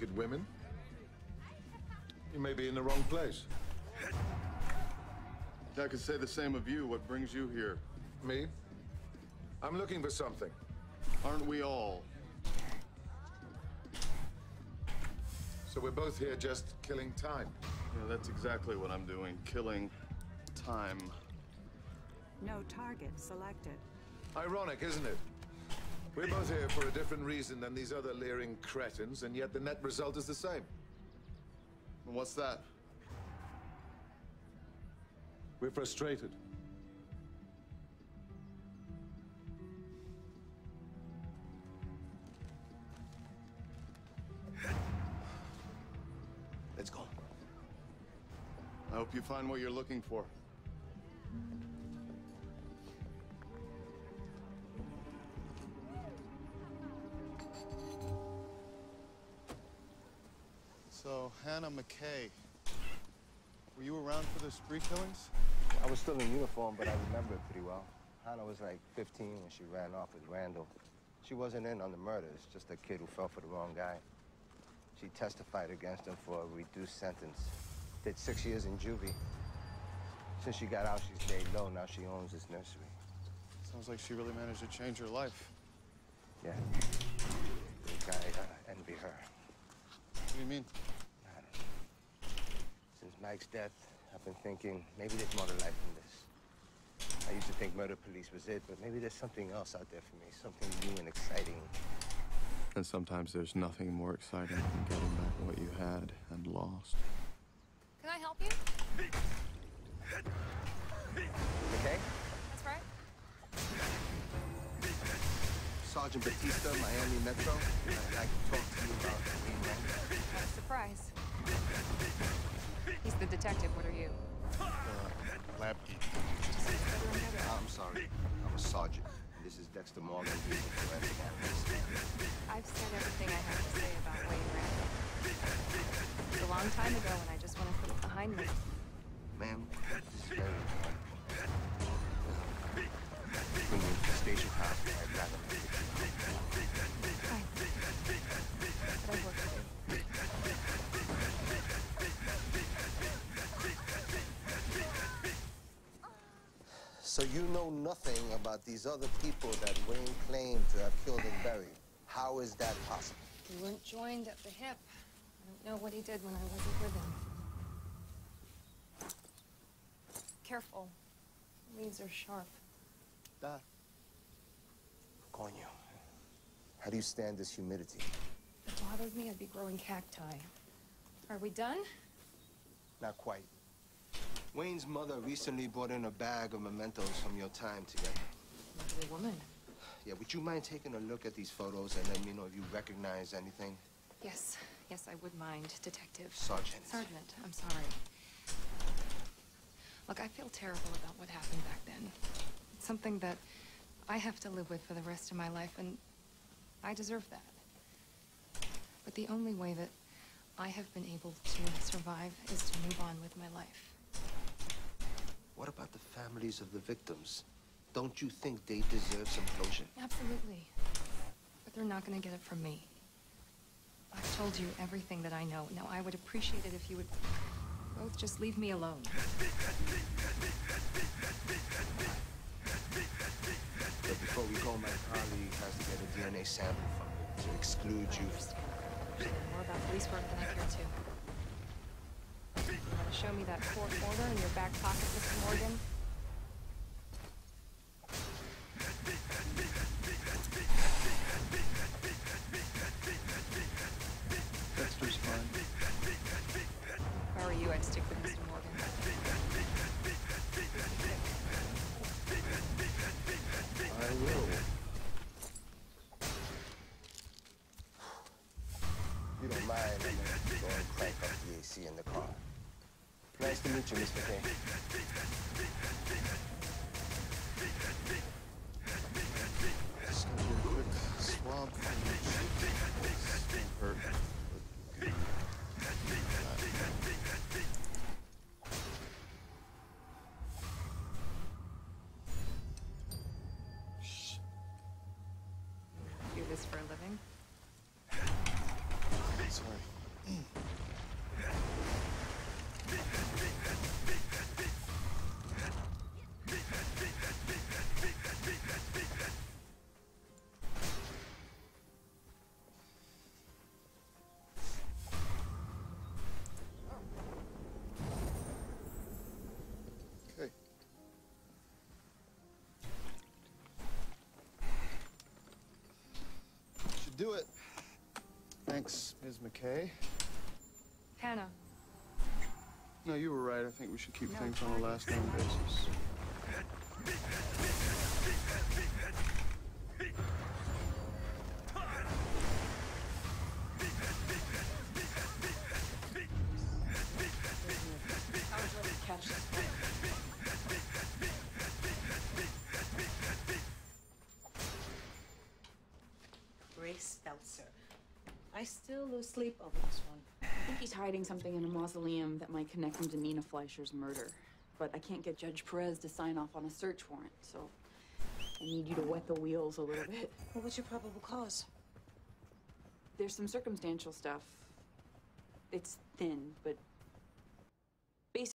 naked women. You may be in the wrong place. I could say the same of you. What brings you here? Me? I'm looking for something. Aren't we all? So we're both here just killing time. Yeah, that's exactly what I'm doing. Killing time. No target selected. Ironic, isn't it? We're both here for a different reason than these other leering cretins, and yet the net result is the same. And what's that? We're frustrated. Let's go. I hope you find what you're looking for. So, Hannah McKay, were you around for the spree killings? I was still in uniform, but I remember it pretty well. Hannah was like 15 when she ran off with Randall. She wasn't in on the murders, just a kid who fell for the wrong guy. She testified against him for a reduced sentence. Did 6 years in juvie. Since she got out, she's laid low. Now she owns this nursery. Sounds like she really managed to change her life. Yeah. The guy envy her. What do you mean? I don't know. Since Mike's death, I've been thinking maybe there's more to life than this. I used to think murder police was it, but maybe there's something else out there for me, something new and exciting. And sometimes there's nothing more exciting than getting back what you had and lost. Can I help you? Okay? That's right. Sergeant Batista, Miami Metro. I'd like to talk to you about Green. What a surprise. He's the detective. What are you? Lab geek. I'm sorry. I'm a sergeant. This is Dexter Morgan. He's a forensic analyst. I've said everything I have to say about Wayne Randall. It was a long time ago, and I just want to put it behind me. Ma'am, this is very important. Bring you to the station house, I'd rather not get you. Fine. But I've work to do. So you know nothing about these other people that Wayne claimed to have killed and buried. How is that possible? We weren't joined at the hip. I don't know what he did when I wasn't with him. Careful. Leaves are sharp. That. Coño. How do you stand this humidity? If it bothered me, I'd be growing cacti. Are we done? Not quite. Wayne's mother recently brought in a bag of mementos from your time together. Lovely woman. Yeah, would you mind taking a look at these photos and let me know if you recognize anything? Yes. Yes, I would mind, Detective. Sergeant. Sergeant, I'm sorry. Look, I feel terrible about what happened back then. It's something that I have to live with for the rest of my life, and I deserve that. But the only way that I have been able to survive is to move on with my life. What about the families of the victims? Don't you think they deserve some closure? Absolutely. But they're not going to get it from me. I've told you everything that I know. Now, I would appreciate it if you would both just leave me alone. But before we go, my colleague has to get a DNA sample from you to exclude you. I know more about police work than I care to. You want to show me that court order in your back pocket, Mr. Morgan? Dexter's fine. If I were you, I'd stick with Mr. Morgan. I will. You don't mind, I'm gonna go and crank up the AC in the car. Nice to meet you, Miss McKay. Just gonna do a quick swab from your cheek. Won't hurt. Do this for a living? Sorry. do it. Thanks, Ms. McKay. Hannah. No, you were right. I think we should keep No things on a targets. last-name basis. I was ready to catch this one. Grace Belzer. I still lose sleep over this one. I think he's hiding something in a mausoleum that might connect him to Nina Fleischer's murder. But I can't get Judge Perez to sign off on a search warrant, so I need you to wet the wheels a little bit. What was your probable cause? There's some circumstantial stuff. It's thin, but